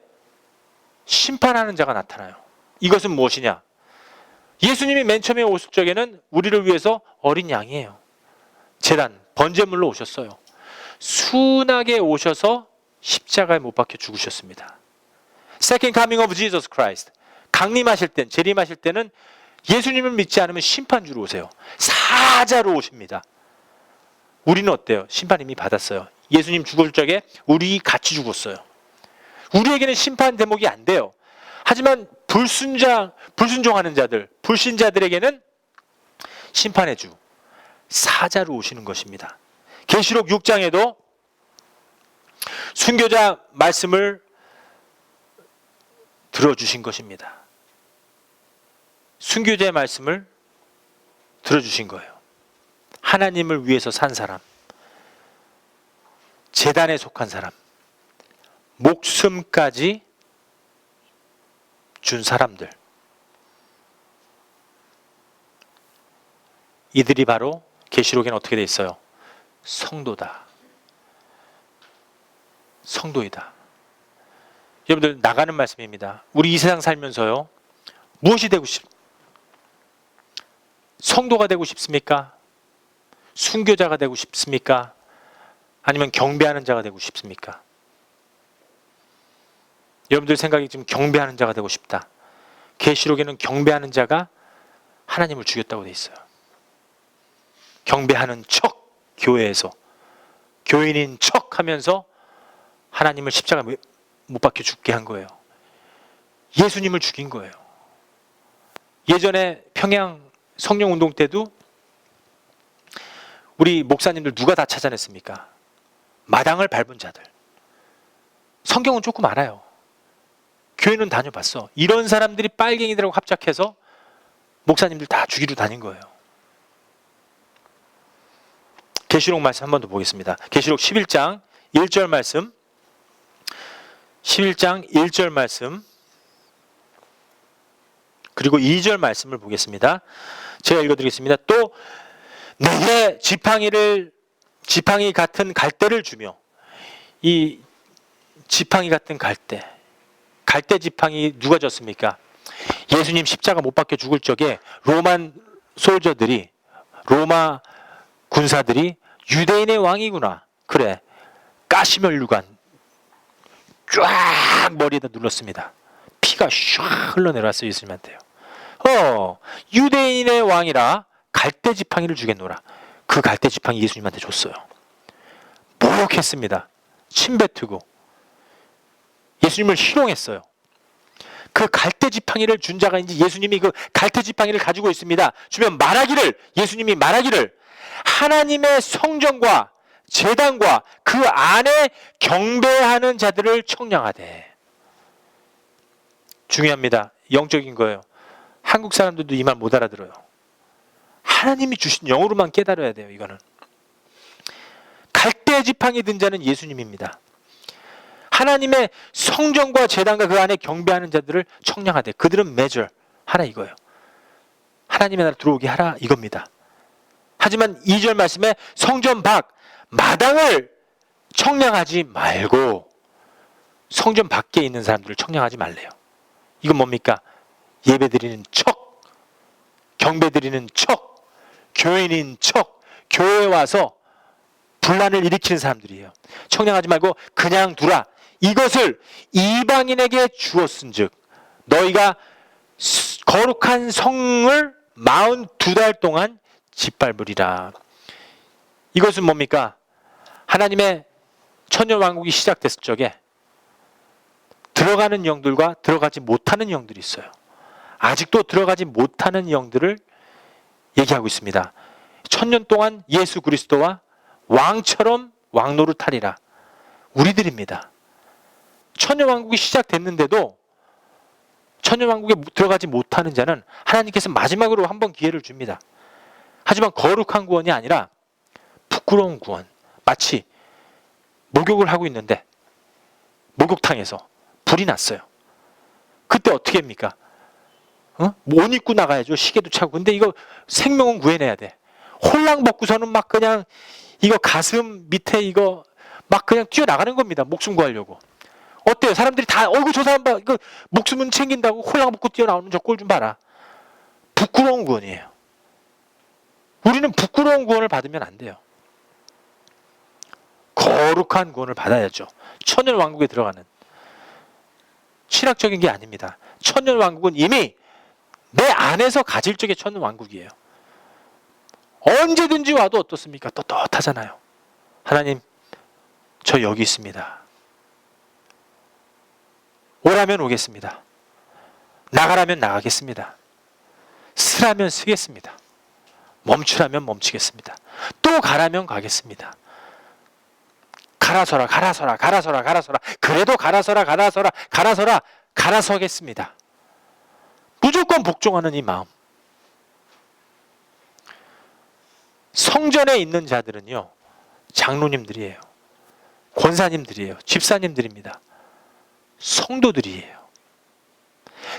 심판하는 자가 나타나요. 이것은 무엇이냐? 예수님이 맨 처음에 오실 적에는 우리를 위해서 어린 양이에요. 제단, 번제물로 오셨어요. 순하게 오셔서 십자가에 못 박혀 죽으셨습니다. Second coming of Jesus Christ. 강림하실 때, 재림하실 때는 예수님을 믿지 않으면 심판주로 오세요. 사자로 오십니다. 우리는 어때요? 심판 이미 받았어요. 예수님 죽을 적에 우리 같이 죽었어요. 우리에게는 심판 대목이 안 돼요. 하지만 불순종하는 자들, 불신자들에게는 심판의 주, 사자로 오시는 것입니다. 계시록 6장에도 순교자 말씀을 들어주신 것입니다. 순교자의 말씀을 들어주신 거예요. 하나님을 위해서 산 사람, 제단에 속한 사람, 목숨까지 준 사람들, 이들이 바로 계시록에는 어떻게 돼 있어요? 성도다. 성도이다. 여러분들, 나가는 말씀입니다. 우리 이 세상 살면서요, 무엇이 되고 성도가 되고 싶습니까? 순교자가 되고 싶습니까? 아니면 경배하는 자가 되고 싶습니까? 여러분들 생각이 지금 경배하는 자가 되고 싶다. 계시록에는 경배하는 자가 하나님을 죽였다고 돼 있어요. 경배하는 척, 교회에서 교인인 척 하면서 하나님을 십자가에 못 박혀 죽게 한 거예요. 예수님을 죽인 거예요. 예전에 평양 성령운동 때도 우리 목사님들 누가 다 찾아냈습니까? 마당을 밟은 자들. 성경은 조금 알아요. 교회는 다녀봤어. 이런 사람들이 빨갱이들하고 합작해서 목사님들 다 죽이러 다닌 거예요. 계시록 말씀 한 번 더 보겠습니다. 계시록 11장 1절 말씀, 11장 1절 말씀, 그리고 2절 말씀을 보겠습니다. 제가 읽어드리겠습니다. 또 내게 지팡이 같은 갈대를 주며, 이 지팡이 같은 갈대 지팡이 누가 줬습니까? 예수님 십자가 못 박혀 죽을 적에 로마 군사들이 유대인의 왕이구나, 그래, 가시면류관 쫙 머리에다 눌렀습니다. 피가 샥 흘러내려왔어요. 예수님한테요. 유대인의 왕이라 갈대 지팡이를 주겠노라. 그 갈대 지팡이 예수님한테 줬어요. 모욕했습니다. 침뱉고 예수님을 희롱했어요. 그 갈대 지팡이를 준 자가 이제 예수님이 그 갈대 지팡이를 가지고 있습니다. 주면 예수님이 말하기를 하나님의 성전과 제단과 그 안에 경배하는 자들을 청량하되. 중요합니다. 영적인 거예요. 한국 사람들도 이 말 못 알아들어요. 하나님이 주신 영으로만 깨달아야 돼요. 이거는 갈대 지팡이 든 자는 예수님입니다. 하나님의 성전과 제단과 그 안에 경배하는 자들을 청량하되. 그들은 measure 하라 이거예요. 하나님의 나라 들어오게 하라 이겁니다. 하지만 2절 말씀에 성전 밖 마당을 청량하지 말고 성전 밖에 있는 사람들을 청량하지 말래요. 이건 뭡니까? 예배드리는 척, 경배드리는 척, 교인인 척, 교회에 와서 분란을 일으키는 사람들이에요. 청량하지 말고 그냥 두라. 이것을 이방인에게 주었은즉 너희가 거룩한 성을 42달 동안 짓밟으리라. 이것은 뭡니까? 하나님의 천년왕국이 시작됐을 적에 들어가는 영들과 들어가지 못하는 영들이 있어요. 아직도 들어가지 못하는 영들을 얘기하고 있습니다. 천년 동안 예수 그리스도와 왕처럼 왕노릇하리라. 우리들입니다. 천년왕국이 시작됐는데도 천년왕국에 들어가지 못하는 자는 하나님께서 마지막으로 한 번 기회를 줍니다. 하지만 거룩한 구원이 아니라 부끄러운 구원. 마치 목욕을 하고 있는데 목욕탕에서 불이 났어요. 그때 어떻게 합니까? 옷 입고 나가야죠. 시계도 차고. 근데 이거 생명은 구해내야 돼. 홀랑 벗고서는 막 그냥 이거 가슴 밑에 이거 막 그냥 뛰어나가는 겁니다. 목숨 구하려고. 어때요? 사람들이 다 어이구 저 사람 봐. 이거 목숨은 챙긴다고 홀랑 벗고 뛰어나오는 저 꼴 좀 봐라. 부끄러운 구원이에요. 우리는 부끄러운 구원을 받으면 안 돼요. 거룩한 구원을 받아야죠. 천년왕국에 들어가는. 신학적인 게 아닙니다. 천년왕국은 이미 내 안에서 가질 적의 천년왕국이에요. 언제든지 와도 어떻습니까? 떳떳하잖아요. 하나님, 저 여기 있습니다. 오라면 오겠습니다. 나가라면 나가겠습니다. 쓰라면 쓰겠습니다. 멈추라면 멈추겠습니다. 또 가라면 가겠습니다. 가라서라 가라서라 가라서라 가라서라 그래도 가라서라 가라서라 가라서라 가라서겠습니다. 무조건 복종하는 이 마음. 성전에 있는 자들은요, 장로님들이에요. 권사님들이에요. 집사님들입니다. 성도들이에요.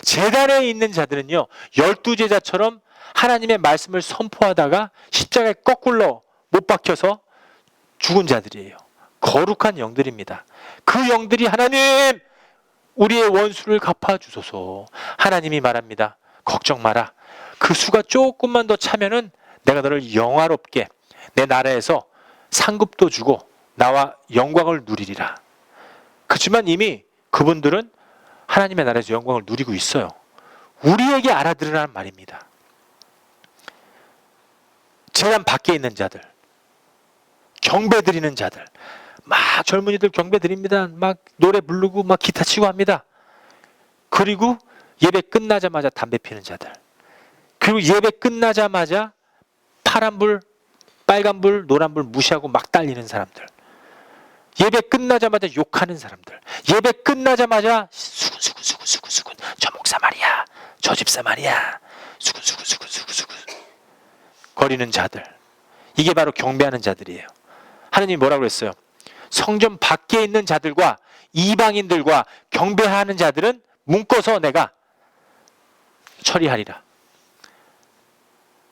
제단에 있는 자들은요, 12제자처럼 하나님의 말씀을 선포하다가 십자가에 거꾸로 못 박혀서 죽은 자들이에요. 거룩한 영들입니다. 그 영들이 하나님, 우리의 원수를 갚아주소서. 하나님이 말합니다. 걱정 마라. 그 수가 조금만 더 차면은 내가 너를 영화롭게 내 나라에서 상급도 주고 나와 영광을 누리리라. 그렇지만 이미 그분들은 하나님의 나라에서 영광을 누리고 있어요. 우리에게 알아들으라는 말입니다. 제단 밖에 있는 자들, 경배 드리는 자들, 막 젊은이들 경배 드립니다. 막 노래 부르고 막 기타 치고 합니다. 그리고 예배 끝나자마자 담배 피는 자들, 그리고 예배 끝나자마자 파란불, 빨간불, 노란불 무시하고 막 달리는 사람들, 예배 끝나자마자 욕하는 사람들, 예배 끝나자마자 수군 저 목사 말이야, 저 집사 말이야, 수군 거리는 자들, 이게 바로 경배하는 자들이에요. 하나님이 뭐라고 그랬어요? 성전 밖에 있는 자들과 이방인들과 경배하는 자들은 묶어서 내가 처리하리라.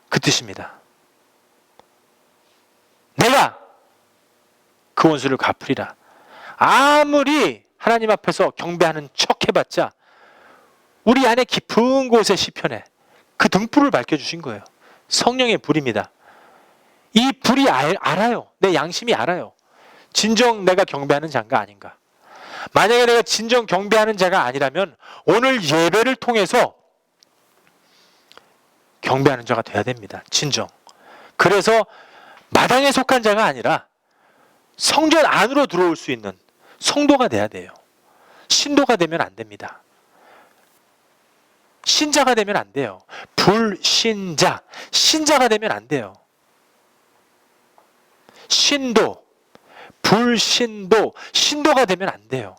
그 뜻입니다. 내가 그 원수를 갚으리라. 아무리 하나님 앞에서 경배하는 척 해봤자 우리 안에 깊은 곳의 시편에 그 등불을 밝혀주신 거예요. 성령의 불입니다. 이 불이 알아요. 내 양심이 알아요. 진정 내가 경배하는 자인가 아닌가. 만약에 내가 진정 경배하는 자가 아니라면 오늘 예배를 통해서 경배하는 자가 돼야 됩니다. 진정. 그래서 마당에 속한 자가 아니라 성전 안으로 들어올 수 있는 성도가 돼야 돼요. 신도가 되면 안 됩니다. 신자가 되면 안 돼요. 불신자, 신자가 되면 안 돼요. 신도, 불신도, 신도가 되면 안 돼요.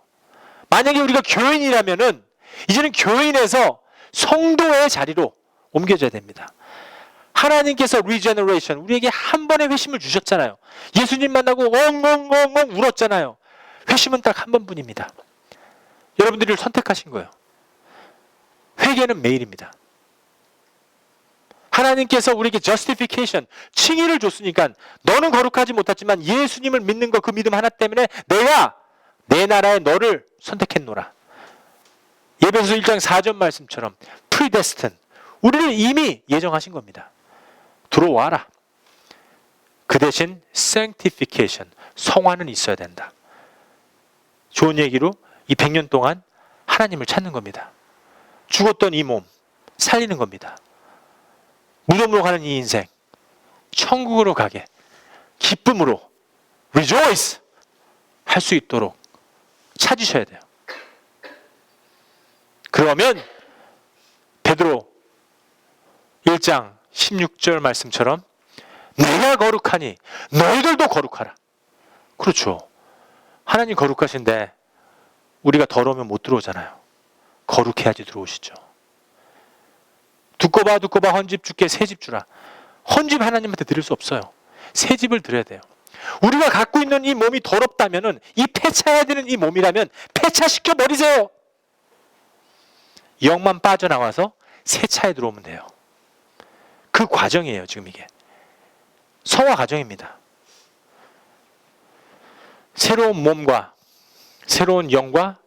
만약에 우리가 교인이라면은 이제는 교인에서 성도의 자리로 옮겨져야 됩니다. 하나님께서 리제너레이션, 우리에게 한 번의 회심을 주셨잖아요. 예수님 만나고 엉엉엉엉 울었잖아요. 회심은 딱 한 번뿐입니다. 여러분들이 선택하신 거예요. 회개는 매일입니다. 하나님께서 우리에게 justification, 칭의를 줬으니까 너는 거룩하지 못했지만 예수님을 믿는 것, 그 믿음 하나 때문에 내가 내 나라에 너를 선택했노라. 예배소 1장 4절 말씀처럼 predestined, 우리를 이미 예정하신 겁니다. 들어와라. 그 대신 sanctification, 성화는 있어야 된다. 좋은 얘기로 이 100년 동안 하나님을 찾는 겁니다. 죽었던 이 몸 살리는 겁니다. 무덤으로 가는 이 인생 천국으로 가게 기쁨으로 rejoice 할 수 있도록 찾으셔야 돼요. 그러면 베드로 1장 16절 말씀처럼 내가 거룩하니 너희들도 거룩하라. 그렇죠. 하나님 거룩하신데 우리가 더러우면 못 들어오잖아요. 거룩해야지 들어오시죠. 두꺼봐 두꺼봐 헌집 주께 새집 주라. 헌집 하나님한테 드릴 수 없어요. 새집을 드려야 돼요. 우리가 갖고 있는 이 몸이 더럽다면은, 이 폐차해야 되는 이 몸이라면 폐차시켜 버리세요. 영만 빠져나와서 세차에 들어오면 돼요. 그 과정이에요. 지금 이게 성화 과정입니다. 새로운 몸과 새로운 영과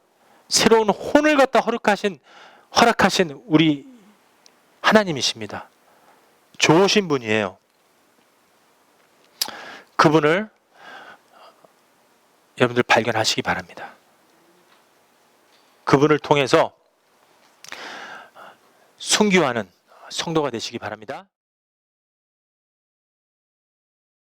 새로운 혼을 갖다 허락하신 우리 하나님이십니다. 좋으신 분이에요. 그분을 여러분들 발견하시기 바랍니다. 그분을 통해서 순교하는 성도가 되시기 바랍니다.